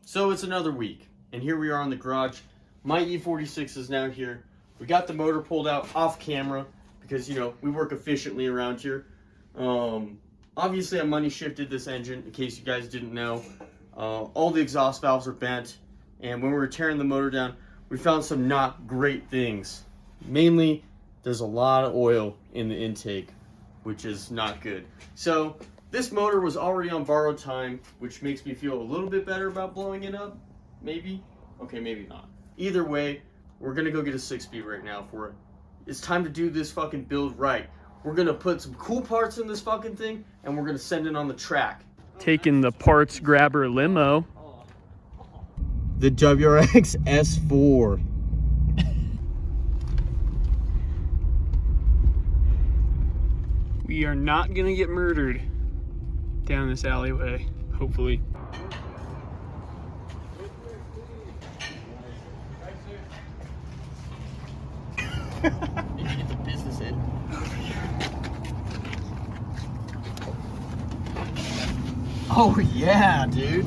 So it's another week, and here we are in the garage. My E46 is now here. We got the motor pulled out off camera because, you know, we work efficiently around here. Obviously, I money shifted this engine, in case you guys didn't know. All the exhaust valves are bent, and when we were tearing the motor down, we found some not great things. Mainly, there's a lot of oil in the intake, which is not good. So this motor was already on borrowed time, which makes me feel a little bit better about blowing it up. Maybe. Okay, maybe not. Either way, we're gonna go get a 6-speed right now for it. It's time to do this fucking build right. We're gonna put some cool parts in this fucking thing, and we're gonna send it on the track. Taking the parts grabber limo. The WRX S4. We are not gonna get murdered down this alleyway, hopefully. Need to get the business in. Oh yeah, dude.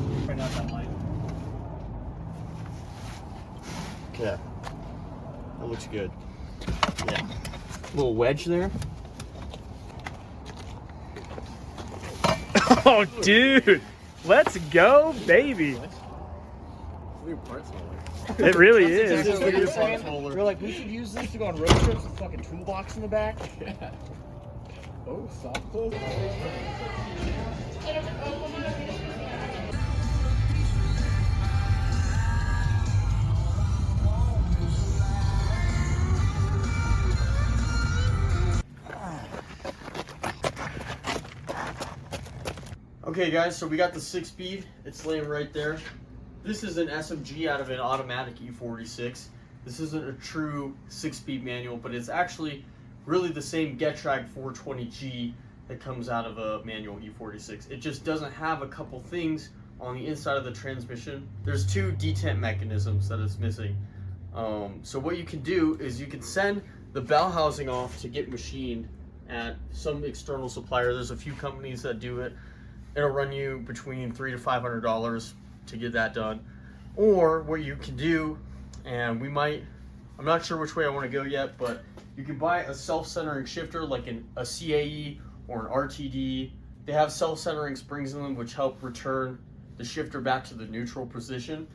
Okay. That looks good. Yeah. Little wedge there. Oh, dude. Let's go, baby. It really is. We're like, we should use this to go on road trips with fucking toolbox in the back. Yeah. Oh, soft close. Okay guys, so we got the 6-speed. It's laying right there. This is an SMG out of an automatic E46. This isn't a true 6-speed manual, but it's actually really the same Getrag 420G that comes out of a manual E46. It just doesn't have a couple things on the inside of the transmission. There's 2 detent mechanisms that it's missing. So what you can do is you can send the bell housing off to get machined at some external supplier. There's a few companies that do it. It'll run you between $300 to $500 to get that done. Or what you can do, and I'm not sure which way I want to go yet, but you can buy a self-centering shifter like a CAE or an RTD. They have self-centering springs in them which help return the shifter back to the neutral position.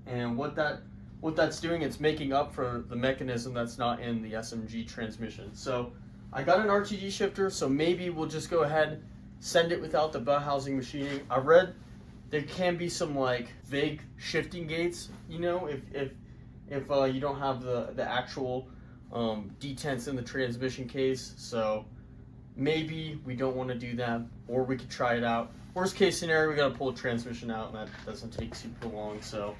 And what that's doing, it's making up for the mechanism that's not in the SMG transmission. So I got an RTD shifter, so maybe we'll just go ahead, send it without the bell housing machining. I read there can be some like vague shifting gates, you know, if you don't have the actual detents in the transmission case. So maybe we don't want to do that, or we could try it out. Worst case scenario, we got to pull the transmission out, and that doesn't take super long. So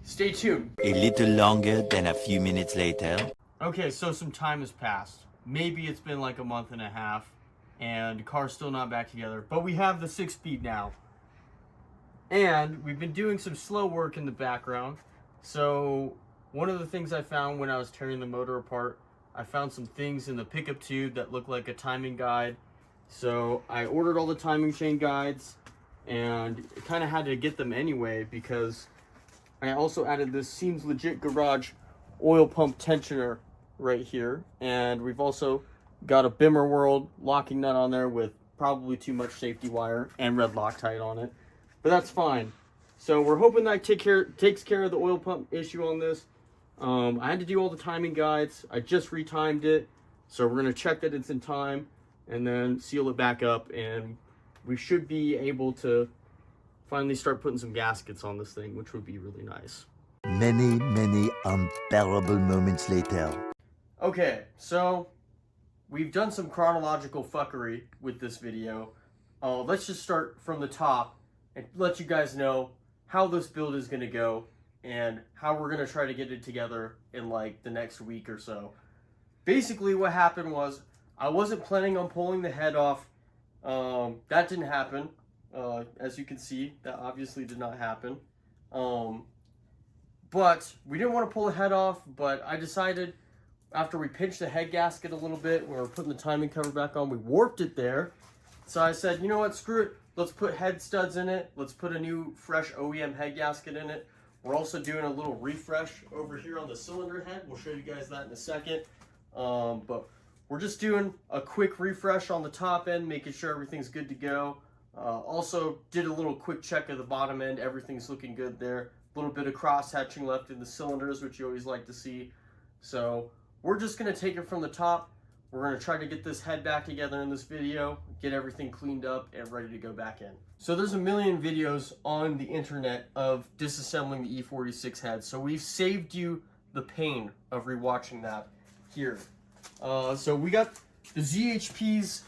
stay tuned. A little longer than a few minutes later. Okay, so some time has passed. Maybe it's been like a month and a half, and the car's still not back together, but we have the 6-speed now. And we've been doing some slow work in the background. So one of the things I found when I was tearing the motor apart, I found some things in the pickup tube that look like a timing guide. So I ordered all the timing chain guides, and kind of had to get them anyway because I also added this Seems Legit Garage oil pump tensioner right here. And we've also got a Bimmer World locking nut on there with probably too much safety wire and red Loctite on it. But that's fine. So we're hoping that takes care of the oil pump issue on this. I had to do all the timing guides. I just retimed it. So we're going to check that it's in time and then seal it back up. And we should be able to finally start putting some gaskets on this thing, which would be really nice. Many, many unbearable moments later. Okay, so we've done some chronological fuckery with this video. Let's just start from the top and let you guys know how this build is going to go and how we're going to try to get it together in like the next week or so. Basically what happened was I wasn't planning on pulling the head off. That didn't happen. As you can see, that obviously did not happen. But we didn't want to pull the head off, but I decided after we pinched the head gasket a little bit, when we were putting the timing cover back on, we warped it there. So I said, you know what, screw it. let's put head studs in it. Let's put a new fresh OEM head gasket in it. We're also doing a little refresh over here on the cylinder head. We'll show you guys that in a second. But we're just doing a quick refresh on the top end, making sure everything's good to go. Also did a little quick check of the bottom end. Everything's looking good there. A little bit of cross hatching left in the cylinders, which you always like to see. So we're just going to take it from the top. We're going to try to get this head back together in this video, get everything cleaned up and ready to go back in. So there's a million videos on the internet of disassembling the E46 head. So we've saved you the pain of rewatching that here. So we got the ZHP's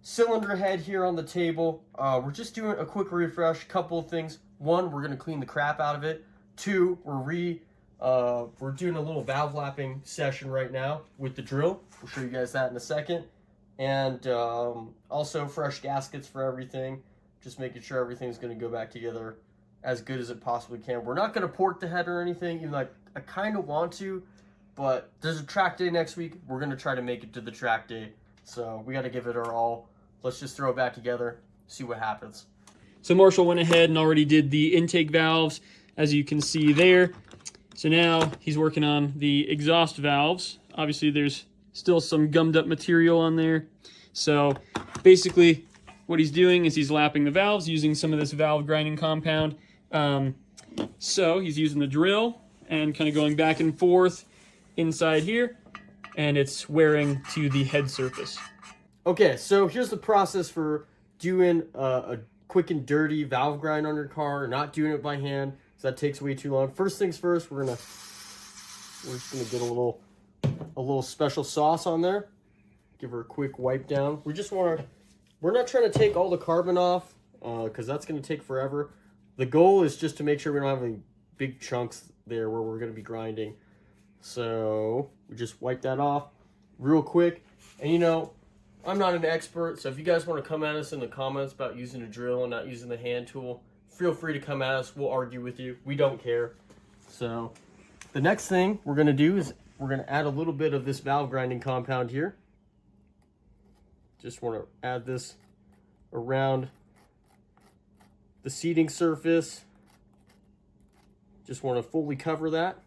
cylinder head here on the table. We're just doing a quick refresh, couple of things. One, we're going to clean the crap out of it. Two, we're doing a little valve lapping session right now with the drill. We'll show you guys that in a second. And also fresh gaskets for everything. Just making sure everything's going to go back together as good as it possibly can. We're not going to port the head or anything, even though I kind of want to. But there's a track day next week. We're going to try to make it to the track day. So we got to give it our all. Let's just throw it back together, see what happens. So Marshall went ahead and already did the intake valves, as you can see there. So now he's working on the exhaust valves. Obviously there's still some gummed up material on there. So basically what he's doing is he's lapping the valves using some of this valve grinding compound. So he's using the drill and kind of going back and forth inside here, and it's wearing to the head surface. Okay, so here's the process for doing a quick and dirty valve grind on your car, not doing it by hand, because that takes way too long. First things first, we're just gonna get a little special sauce on there. Give her a quick wipe down. We're not trying to take all the carbon off, because that's gonna take forever. The goal is just to make sure we don't have any big chunks there where we're gonna be grinding. So we just wipe that off real quick. And you know, I'm not an expert, so if you guys want to come at us in the comments about using a drill and not using the hand tool, feel free to come at us. We'll argue with you. We don't care. So the next thing we're going to do is we're going to add a little bit of this valve grinding compound here. Just want to add this around the seating surface. Just want to fully cover that.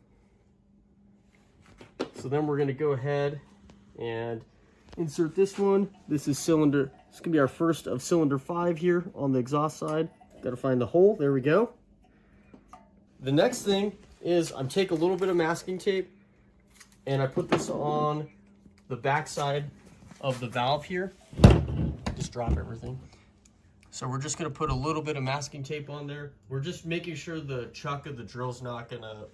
So then we're going to go ahead and insert this one. This is cylinder, it's gonna be our first of cylinder 5 here on the exhaust side. Gotta find the hole, there we go. The next thing is I'm taking a little bit of masking tape and I put this on the back side of the valve here. Just drop everything. So we're just gonna put a little bit of masking tape on there. We're just making sure the chuck of the drill's not gonna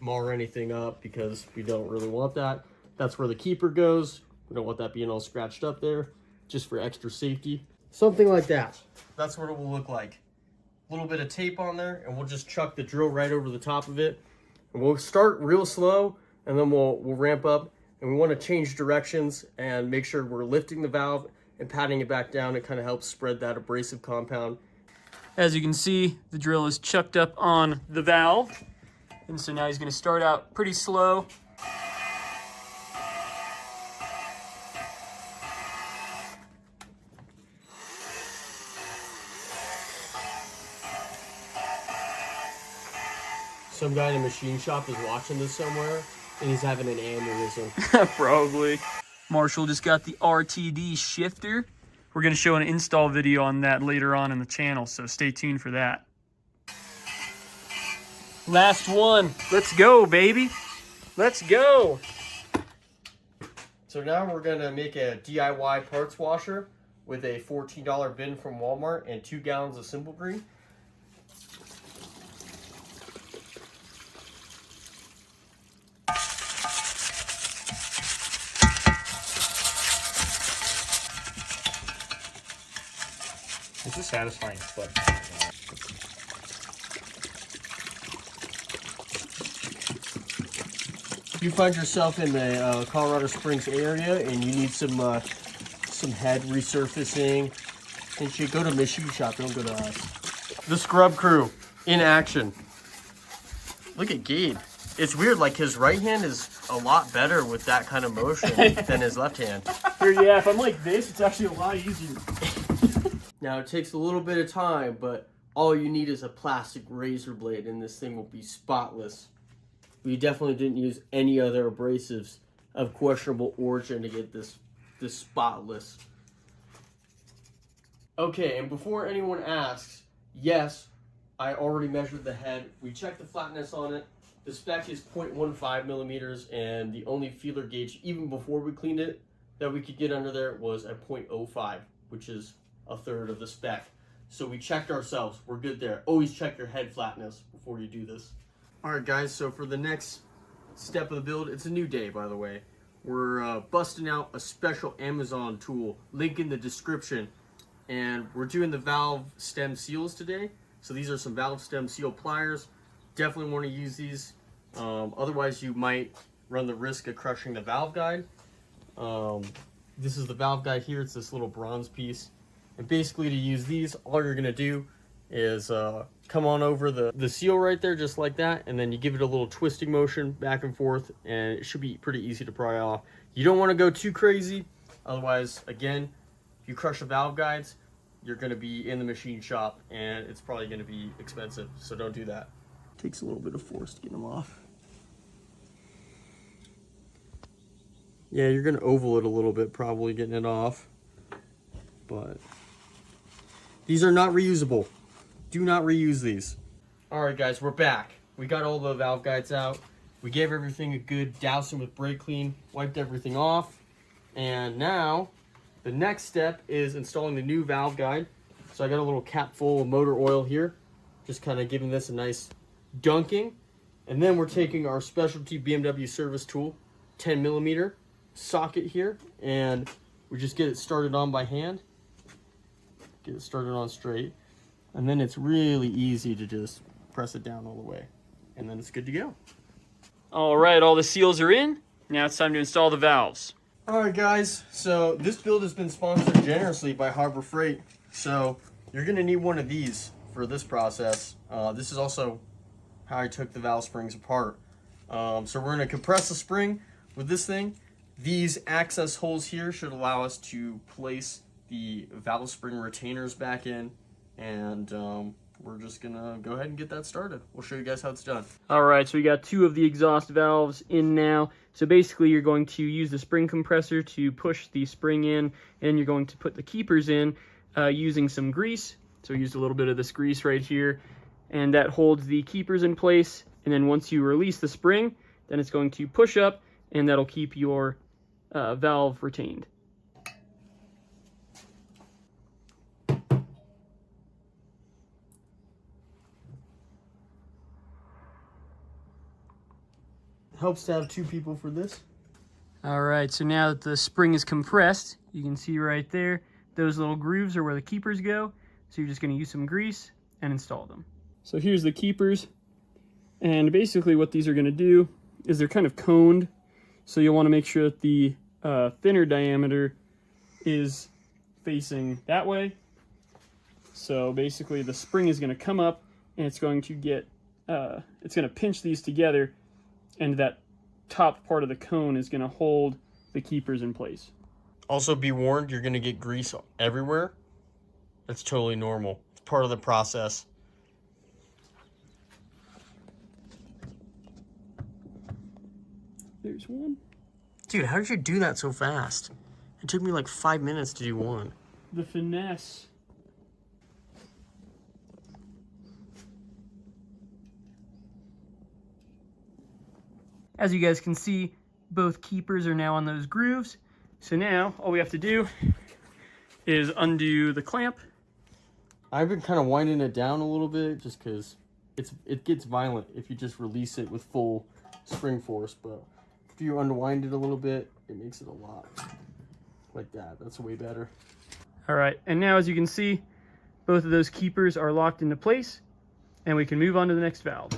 mar anything up because we don't really want that. That's where the keeper goes. We don't want that being all scratched up there, just for extra safety. Something like that. That's what it will look like. A little bit of tape on there, and we'll just chuck the drill right over the top of it. And we'll start real slow, and then we'll ramp up. And we want to change directions and make sure we're lifting the valve and patting it back down. It kind of helps spread that abrasive compound. As you can see, the drill is chucked up on the valve. And so now he's going to start out pretty slow. Some guy in a machine shop is watching this somewhere, and he's having an aneurysm. Probably. Marshall just got the RTD shifter. We're going to show an install video on that later on in the channel, so stay tuned for that. Last one. Let's go, baby. Let's go. So now we're going to make a DIY parts washer with a $14 bin from Walmart and 2 gallons of Simple Green. This is satisfying, but If you find yourself in the Colorado Springs area and you need some head resurfacing and shit, go to machine shop. Don't go to us. The scrub crew in action. Look at Gabe. It's weird. Like his right hand is a lot better with that kind of motion than his left hand. Here, yeah. If I'm like this, it's actually a lot easier. Now it takes a little bit of time, but all you need is a plastic razor blade and this thing will be spotless. We definitely didn't use any other abrasives of questionable origin to get this spotless. Okay, and before anyone asks, yes, I already measured the head. We checked the flatness on it. The spec is 0.15 millimeters, and the only feeler gauge, even before we cleaned it, that we could get under there was at 0.05, which is a third of the spec. So we checked ourselves. We're good there. Always check your head flatness before you do this. All right, guys, so for the next step of the build, it's a new day, by the way. We're busting out a special Amazon tool, link in the description, and we're doing the valve stem seals today. So these are some valve stem seal pliers. Definitely want to use these. Otherwise, you might run the risk of crushing the valve guide. This is the valve guide here. It's this little bronze piece. And basically to use these, all you're going to do is come on over the seal right there, just like that. And then you give it a little twisting motion back and forth, and it should be pretty easy to pry off. You don't want to go too crazy. Otherwise, again, if you crush the valve guides, you're going to be in the machine shop, and it's probably going to be expensive. So don't do that. Takes a little bit of force to get them off. Yeah, you're going to oval it a little bit, probably getting it off. But these are not reusable. Do not reuse these. All right, guys, we're back. We got all the valve guides out. We gave everything a good dousing with brake clean, wiped everything off. And now the next step is installing the new valve guide. So I got a little cap full of motor oil here, just kind of giving this a nice dunking. And then we're taking our specialty BMW service tool, 10 millimeter socket here, and we just get it started on by hand. Get it started on straight. And then it's really easy to just press it down all the way. And then it's good to go. All right, all the seals are in. Now it's time to install the valves. All right, guys. So this build has been sponsored generously by Harbor Freight. So you're going to need one of these for this process. This is also how I took the valve springs apart. So we're going to compress the spring with this thing. These access holes here should allow us to place the valve spring retainers back in, and we're just gonna go ahead and get that started. We'll show you guys how it's done. All right, so we got two of the exhaust valves in now. So basically you're going to use the spring compressor to push the spring in, and you're going to put the keepers in using some grease. So we used a little bit of this grease right here, and that holds the keepers in place. And then once you release the spring, then it's going to push up, and that'll keep your valve retained. Helps to have two people for this. All right, so now that the spring is compressed, you can see right there, those little grooves are where the keepers go. So you're just going to use some grease and install them. So here's the keepers. And basically what these are going to do is they're kind of coned. So you'll want to make sure that the thinner diameter is facing that way. So basically the spring is going to come up and it's going to get, it's going to pinch these together, and that top part of the cone is going to hold the keepers in place. Also be warned, you're going to get grease everywhere. That's totally normal. It's part of the process. There's one. Dude, how did you do that so fast? It took me like 5 minutes to do one. The finesse. As you guys can see, both keepers are now on those grooves. So now all we have to do is undo the clamp. I've been kind of winding it down a little bit just because it gets violent if you just release it with full spring force. But if you unwind it a little bit, it makes it a lot like that. That's way better. All right, and now as you can see, both of those keepers are locked into place, and we can move on to the next valve.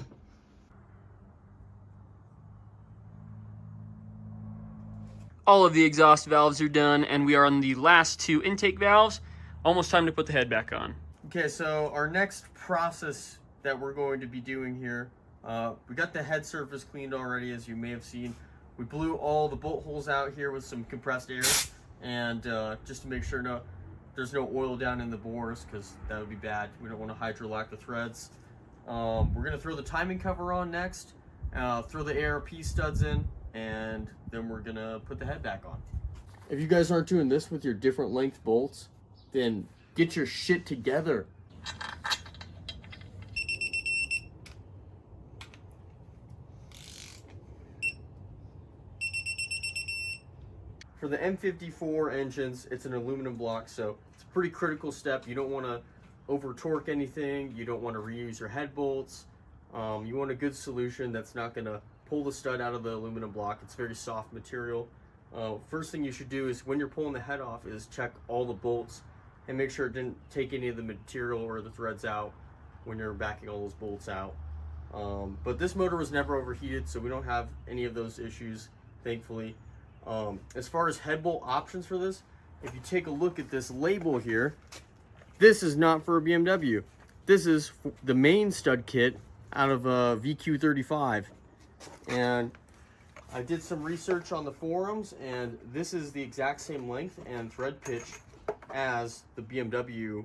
All of the exhaust valves are done, and we are on the last two intake valves. Almost time to put the head back on. Okay, so our next process that we're going to be doing here, we got the head surface cleaned already, as you may have seen. We blew all the bolt holes out here with some compressed air, and just to make sure there's no oil down in the bores because that would be bad. We don't want to hydrolac the threads. We're going to throw the timing cover on next, throw the ARP studs in, and then we're going to put the head back on. If you guys aren't doing this with your different length bolts, then get your shit together. For the M54 engines, it's an aluminum block, so it's a pretty critical step. You don't want to over torque anything. You don't want to reuse your head bolts. You want a good solution that's not going to pull the stud out of the aluminum block. It's very soft material. First thing you should do is when you're pulling the head off is check all the bolts and make sure it didn't take any of the material or the threads out when you're backing all those bolts out. But this motor was never overheated, so we don't have any of those issues, thankfully. As far as head bolt options for this, if you take a look at this label here, this is not for a BMW. This is the main stud kit out of a VQ35. And I did some research on the forums, and this is the exact same length and thread pitch as the BMW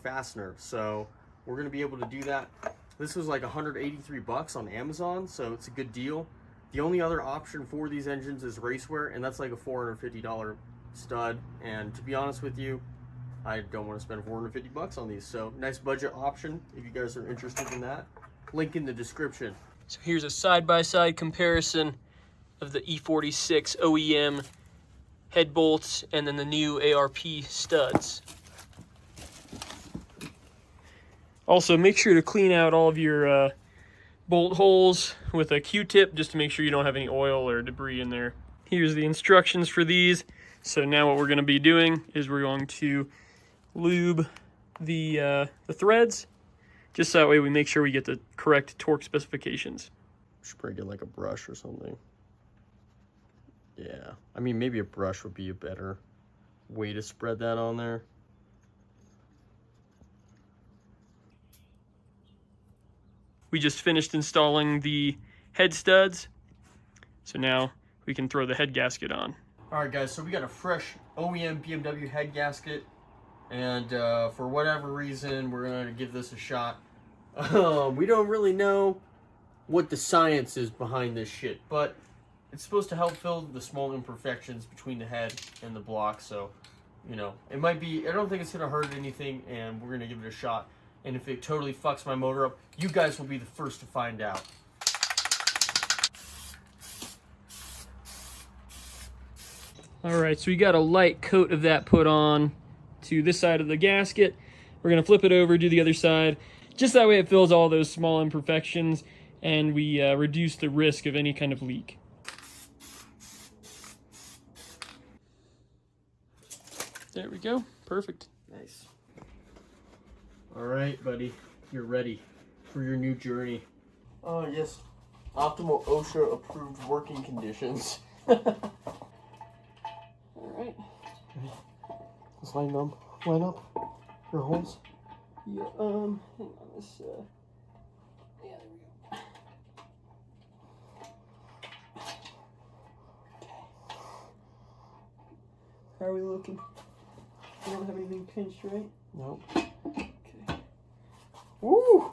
fastener. So we're gonna be able to do that. This was like 183 bucks on Amazon, so it's a good deal. The only other option for these engines is racewear, and that's like a $450 stud. And to be honest with you, I don't want to spend 450 bucks on these. So nice budget option if you guys are interested in that. Link in the description. So here's a side-by-side comparison of the E46 OEM head bolts and then the new ARP studs. Also, make sure to clean out all of your bolt holes with a Q-tip just to make sure you don't have any oil or debris in there. Here's the instructions for these. So now what we're going to be doing is we're going to lube the threads, just so that way we make sure we get the correct torque specifications. Should probably get like a brush or something. Yeah, I mean maybe a brush would be a better way to spread that on there. We just finished installing the head studs, so now we can throw the head gasket on. Alright guys, so we got a fresh OEM BMW head gasket, and for whatever reason we're going to give this a shot. We don't really know what the science is behind this shit, but it's supposed to help fill the small imperfections between the head and the block, so, you know, it might be, I don't think it's going to hurt anything, and we're going to give it a shot. And if it totally fucks my motor up, you guys will be the first to find out. Alright, so we got a light coat of that put on to this side of the gasket. We're going to flip it over, do the other side. Just that way it fills all those small imperfections and we reduce the risk of any kind of leak. There we go. Perfect. Nice. Alright, buddy. You're ready for your new journey. Oh, yes. Optimal OSHA approved working conditions. Alright. Let's line up your holes. Yeah, hang on this, yeah, there we go. How are we looking? We don't have anything pinched, right? Nope. Okay. Woo!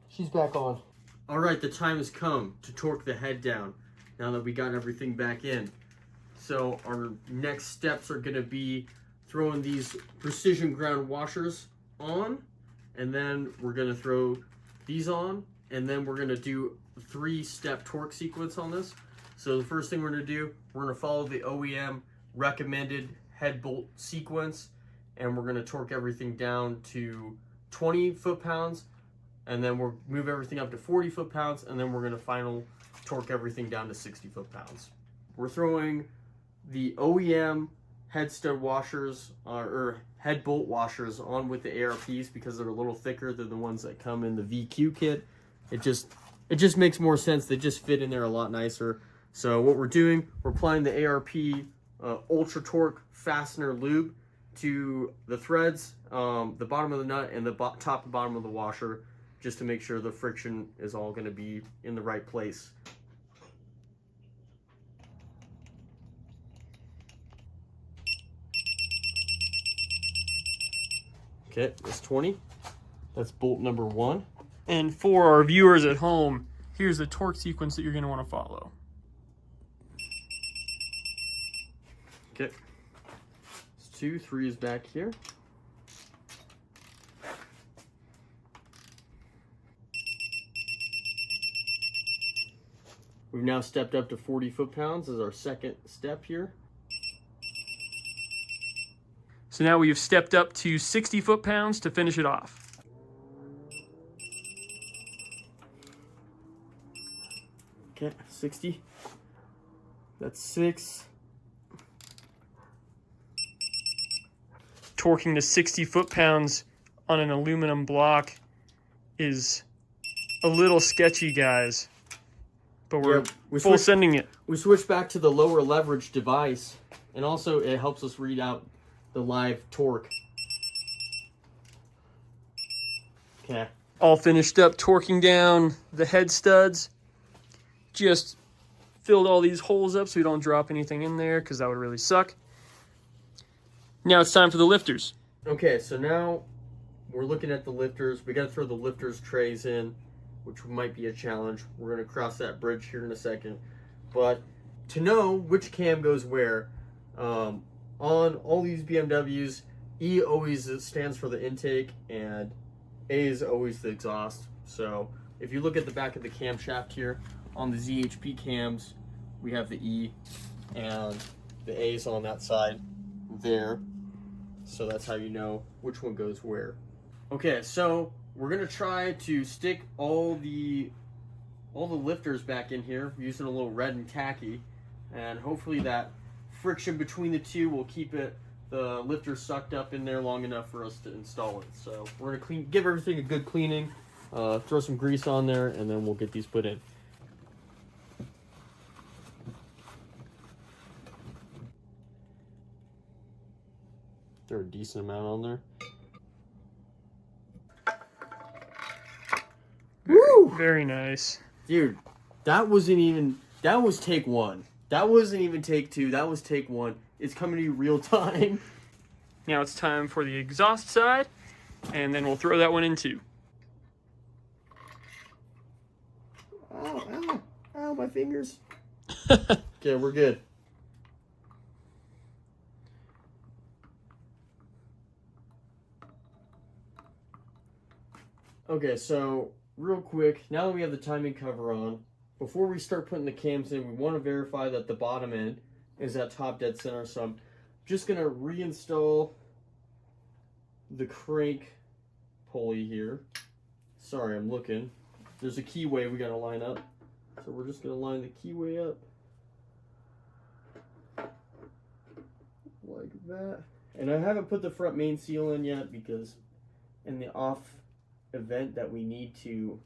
She's back on. Alright, the time has come to torque the head down now that we got everything back in. So our next steps are going to be throwing these precision ground washers on, and then we're going to throw these on, and then we're going to do a 3-step torque sequence on this. So the first thing we're going to do, we're going to follow the OEM recommended head bolt sequence, and we're going to torque everything down to 20 foot-pounds, and then we'll move everything up to 40 foot-pounds, and then we're going to final torque everything down to 60 foot-pounds. We're throwing the OEM head stud washers or head bolt washers on with the ARPs because they're a little thicker than the ones that come in the VQ kit. It just makes more sense. They just fit in there a lot nicer. So what we're doing, we're applying the ARP Ultra Torque Fastener Lube to the threads, the bottom of the nut, and the top and bottom of the washer, just to make sure the friction is all going to be in the right place. Okay, that's 20. That's bolt number 1. And for our viewers at home, here's the torque sequence that you're going to want to follow. Okay. It's 2, 3 is back here. We've now stepped up to 40 foot-pounds as our second step here. So now we've stepped up to 60 foot-pounds to finish it off. Okay, 60. That's 6. Torquing to 60 foot-pounds on an aluminum block is a little sketchy, guys. But we're full sending it. We switched back to the lower leverage device, and also it helps us read out the live torque. Okay. All finished up, torquing down the head studs. Just filled all these holes up so we don't drop anything in there, because that would really suck. Now it's time for the lifters. Okay, so now we're looking at the lifters. We got to throw the lifters trays in, which might be a challenge. We're going to cross that bridge here in a second. But to know which cam goes where, on all these BMWs, E always stands for the intake and A is always the exhaust. So if you look at the back of the camshaft here, on the ZHP cams, we have the E and the A is on that side there. So that's how you know which one goes where. Okay, so we're gonna try to stick all the lifters back in here using a little red and tacky, and hopefully that friction between the two will keep the lifter sucked up in there long enough for us to install it. So we're gonna give everything a good cleaning, throw some grease on there, and then we'll get these put in. Throw a decent amount on there. Woo! Very nice. Dude, that was take 1. That wasn't even take 2, that was take 1. It's coming to you real time. Now it's time for the exhaust side, and then we'll throw that one in too. Ow, ow, ow, my fingers. Okay, we're good. Okay, so real quick, now that we have the timing cover on, before we start putting the cams in, we want to verify that the bottom end is at top dead center. So I'm just going to reinstall the crank pulley here. Sorry, I'm looking. There's a keyway we got to line up. So we're just going to line the keyway up. Like that. And I haven't put the front main seal in yet because in the off event that we need to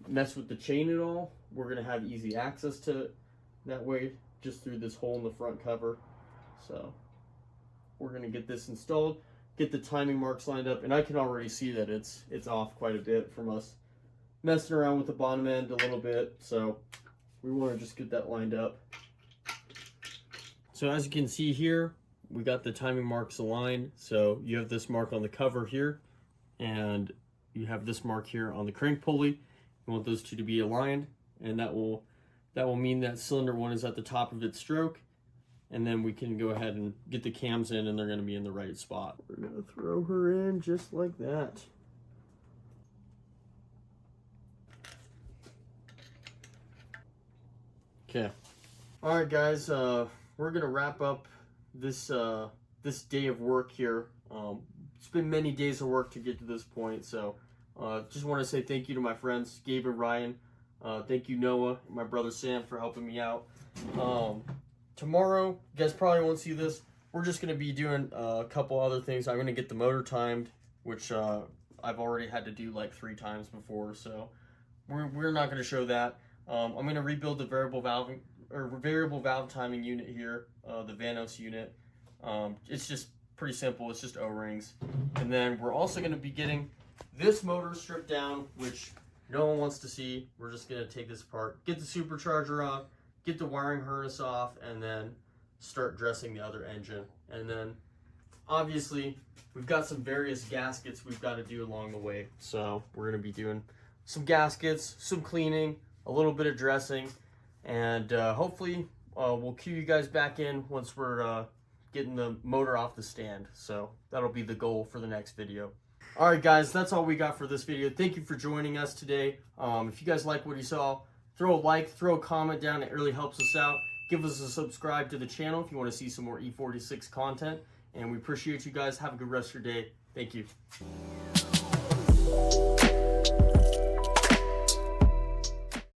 mess with the chain at all, we're going to have easy access to it that way, just through this hole in the front cover. So we're going to get this installed, get the timing marks lined up, and I can already see that it's off quite a bit from us messing around with the bottom end a little bit. So we want to just get that lined up. So as you can see here, we got the timing marks aligned. So you have this mark on the cover here, and you have this mark here on the crank pulley. You want those two to be aligned, and that will mean that cylinder 1 is at the top of its stroke, and then we can go ahead and get the cams in, and they're going to be in the right spot. We're going to throw her in just like that. Okay. All right, guys. We're going to wrap up this this day of work here. It's been many days of work to get to this point, so just want to say thank you to my friends Gabe and Ryan. Thank you, Noah, and my brother Sam, for helping me out. Tomorrow, you guys probably won't see this. We're just going to be doing a couple other things. I'm going to get the motor timed, which I've already had to do like 3 times before, so we're not going to show that. I'm going to rebuild the variable valve timing unit here, the Vanos unit. It's just pretty simple. It's just O-rings. And then we're also going to be getting this motor stripped down, which no one wants to see. We're just going to take this apart, get the supercharger off, get the wiring harness off, and then start dressing the other engine. And then obviously we've got some various gaskets we've got to do along the way. So we're going to be doing some gaskets, some cleaning, a little bit of dressing, and hopefully we'll cue you guys back in once we're getting the motor off the stand. So that'll be the goal for the next video. All right, guys, that's all we got for this video. Thank you for joining us today. If you guys like what you saw, throw a like, throw a comment down. It really helps us out. Give us a subscribe to the channel if you want to see some more E46 content. And we appreciate you guys. Have a good rest of your day. Thank you.